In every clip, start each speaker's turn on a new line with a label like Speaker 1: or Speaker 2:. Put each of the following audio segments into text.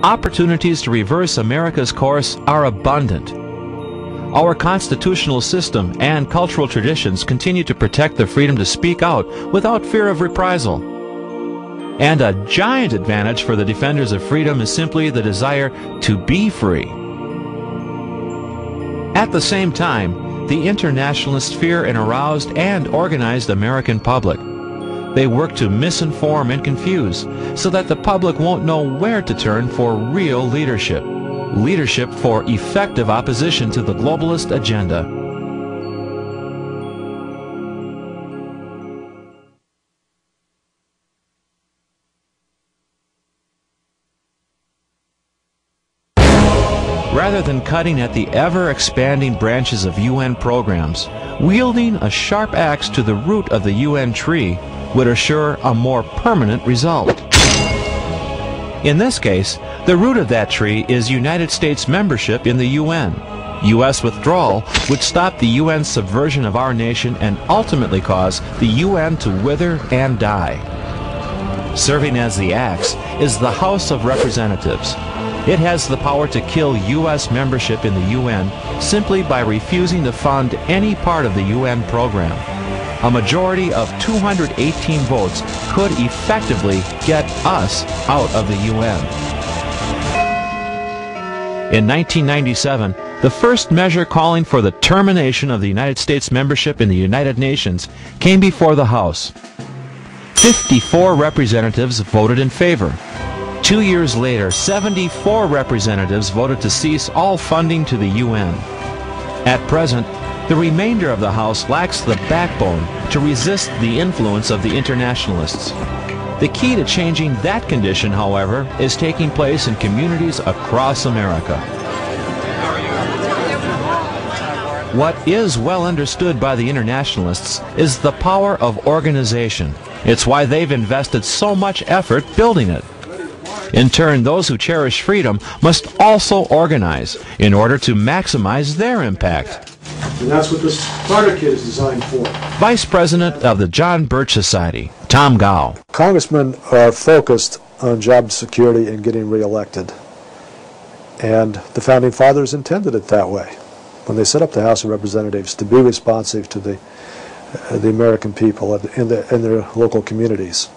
Speaker 1: opportunities to reverse America's course are abundant. Our constitutional system and cultural traditions continue to protect the freedom to speak out without fear of reprisal. And a giant advantage for the defenders of freedom is simply the desire to be free. At the same time, the internationalists fear an aroused and organized American public. They work to misinform and confuse so that the public won't know where to turn for real leadership. Leadership for effective opposition to the globalist agenda. Rather than cutting at the ever-expanding branches of UN programs, wielding a sharp axe to the root of the UN tree would assure a more permanent result. In this case, the root of that tree is United States membership in the UN. U.S. withdrawal would stop the UN's subversion of our nation and ultimately cause the UN to wither and die. Serving as the axe is the House of Representatives. It has the power to kill U.S. membership in the UN simply by refusing to fund any part of the UN program. A majority of 218 votes could effectively get us out of the UN. In 1997, the first measure calling for the termination of the United States membership in the United Nations came before the House. 54 representatives voted in favor. 2 years later, 74 representatives voted to cease all funding to the UN. At present, the remainder of the House lacks the backbone to resist the influence of the internationalists. The key to changing that condition, however, is taking place in communities across America. What is well understood by the internationalists is the power of organization. It's why they've invested so much effort building it. In turn, those who cherish freedom must also organize in order to maximize their impact.
Speaker 2: And that's what this starter kit is designed for.
Speaker 1: Vice President of the John Birch Society, Tom Gow.
Speaker 2: Congressmen are focused on job security and getting reelected. And the Founding Fathers intended it that way when they set up the House of Representatives, to be responsive to the American people in their local communities.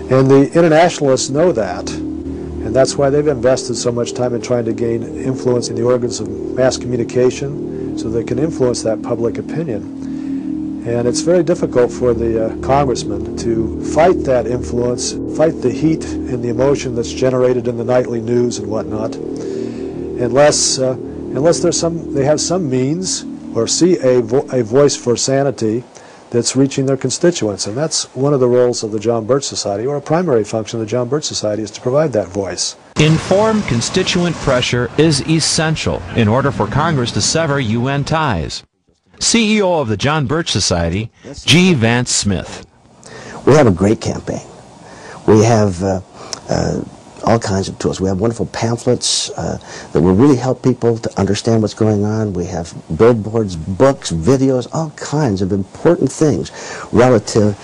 Speaker 2: And the internationalists know that, and that's why they've invested so much time in trying to gain influence in the organs of mass communication so they can influence that public opinion. And it's very difficult for the congressmen to fight that influence, fight the heat and the emotion that's generated in the nightly news and whatnot, unless they have some means or see a voice for sanity that's reaching their constituents. And that's one of the roles of the John Birch Society, or a primary function of the John Birch Society, is to provide that voice.
Speaker 1: Informed constituent pressure is essential in order for Congress to sever UN ties. CEO of the John Birch Society, G. Vance Smith.
Speaker 3: We have a great campaign. We have all kinds of tools. We have wonderful pamphlets that will really help people to understand what's going on. We have billboards, books, videos, all kinds of important things relative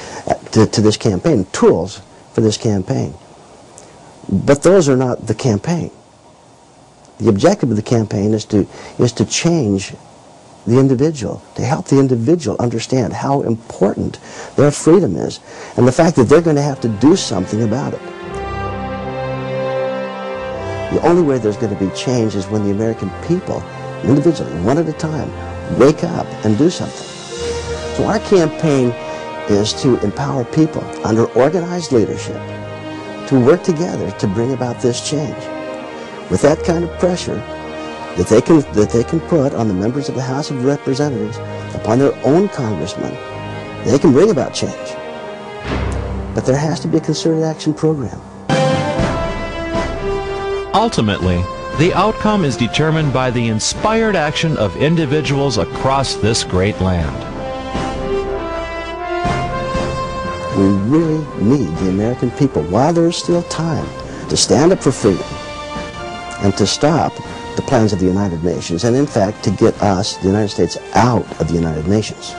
Speaker 3: to this campaign, tools for this campaign. But those are not the campaign. The objective of the campaign is to change the individual, to help the individual understand how important their freedom is, and the fact that they're going to have to do something about it. The only way there's going to be change is when the American people, individually, one at a time, wake up and do something. So our campaign is to empower people under organized leadership to work together to bring about this change. With that kind of pressure that they can put on the members of the House of Representatives, upon their own congressmen, they can bring about change. But there has to be a concerted action program.
Speaker 1: Ultimately, the outcome is determined by the inspired action of individuals across this great land.
Speaker 3: We really need the American people, while there is still time, to stand up for freedom and to stop the plans of the United Nations, and in fact to get us, the United States, out of the United Nations.